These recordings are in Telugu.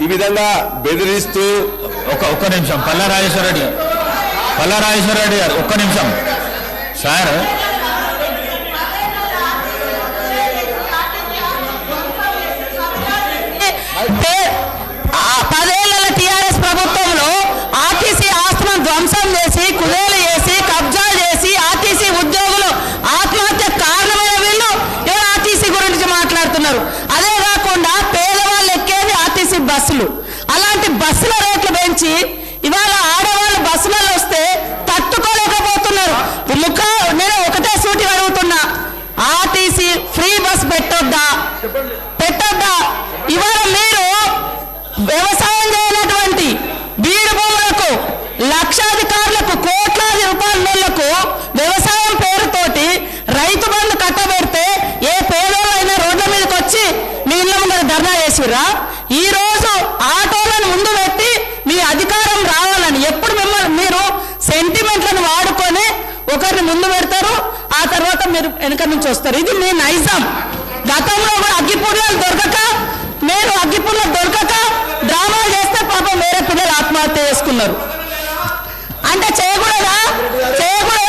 ఈ విధంగా బెదిరిస్తూ ఒక్క నిమిషం పల్లా రాజేశ్వర రెడ్డి గారు ఒక్క నిమిషం సార్. పదేళ్ల టీఆర్ఎస్ ప్రభుత్వంలో ఆర్టీసీ ఆస్తులను ధ్వంసం చేసి కుదేలు చేసి కబ్జా చేసి ఆర్టీసీ ఉద్యోగులు ఆత్మహత్య కారణమైన వీళ్ళు ఎవరు ఆర్టీసీ గురించి మాట్లాడుతున్నారు. అదే కాకుండా పేదవాళ్ళు ఎక్కేది ఆర్టీసీ బస్సులు. అలాంటి బస్సుల రేట్లు పెంచి ఇవాళ ఆడవాళ్ళు బస్సులలో వస్తే తట్టుకోలేకపోతున్నారు. నేను ఒకటే సూటి అడుగుతున్నా, ఆర్టీసీ ఫ్రీ బస్ పెట్టొద్దా? ఇవాళ మీరు వ్యవసాయం చేయనటువంటి బీడు భూములకు లక్షాధికారులకు కోట్లాది రూపాయలకు వ్యవసాయం పేరుతోటి రైతు బంధు కట్టబెడితే ఏ పేదోళ్ళైనా రోడ్ల మీదకి వచ్చి మీ ఇళ్ళ ముందర ధర్నా చేసిర్రా? ఈ రోజు ఆటోలను ముందు పెట్టి మీ అధికారం రావాలని ఎప్పుడు మీరు సెంటిమెంట్లను వాడుకొని ఒకరిని ముందు పెడతారు, ఆ తర్వాత మీరు వెనక నుంచి వస్తారు. ఇది మీ నైజం. గతంలో కూడా అగ్గిపుల్లలు దొరకక డ్రామాలు చేస్తే పాపం వేరే పిల్లలు ఆత్మహత్య చేసుకున్నారు. అంటే చేయకూడదా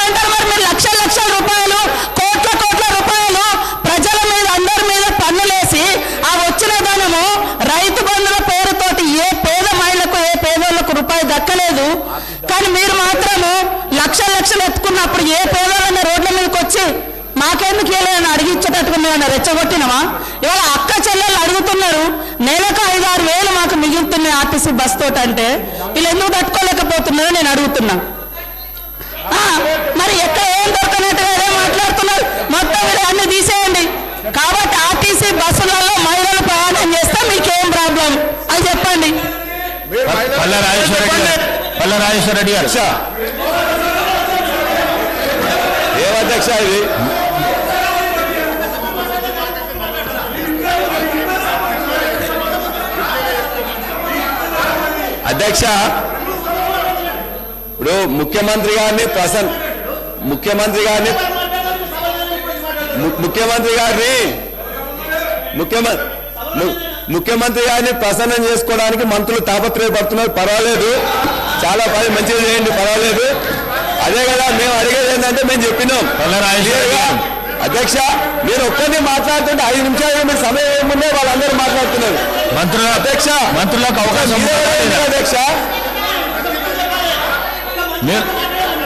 అంటారు. మరి మీరు లక్షల రూపాయలు కోట్ల రూపాయలు ప్రజల మీద అందరి మీద పన్నులేసి ఆ వచ్చిన ధనము రైతు బంధుల పేరుతోటి ఏ పేద మహిళకు ఏ పేదోళ్లకు రూపాయి దక్కలేదు. కానీ మీరు మాత్రము లక్షలు ఎత్తుకున్నప్పుడు ఏ పేదోళ్ళైనా రోడ్ల మీదకి వచ్చి మాకెందుకు ఏమైనా అడిగించేటట్టుగా మేము రెచ్చగొట్టినామా? ఇవాళ అక్క చెల్లెళ్ళు అడుగుతున్నారు, నెలకు 5-6 వేలు మాకు మిగులుతున్నాయి ఆర్టీసీ బస్ తోటి. అంటే వీళ్ళు ఎందుకు తట్టుకోలేకపోతున్నారో నేను అడుగుతున్నా. మరి ఎక్కడ ఏం దొరకనట్టుగా ఏదో మాట్లాడుతున్నారు. మొత్తం మీరు అన్ని తీసేయండి. కాబట్టి ఆర్టీసీ బస్సులలో మహిళలు ప్రయాణం చేస్తే మీకేం ప్రాబ్లం అని చెప్పండి. పల్లా రాజేశ్వర రెడ్డి గారు ఏమధ్యక్ష ఇది? అధ్యక్ష, ఇప్పుడు ముఖ్యమంత్రి గారిని ప్రసన్నం చేసుకోవడానికి మంత్రులు తాపత్రయపడుతున్నారు. పర్వాలేదు, చాలా మంచిగా చేయండి, పర్వాలేదు. అదే కదా మేము అడిగేది ఏంటంటే మేము చెప్పినాం. అధ్యక్ష, మీరు ఒక్కరిని మాట్లాడుతుంటే 5 నిమిషాలు మీరు సమయం ఏముందో వాళ్ళందరూ మాట్లాడుతున్నారు. మంత్రులకు అవకాశం అధ్యక్ష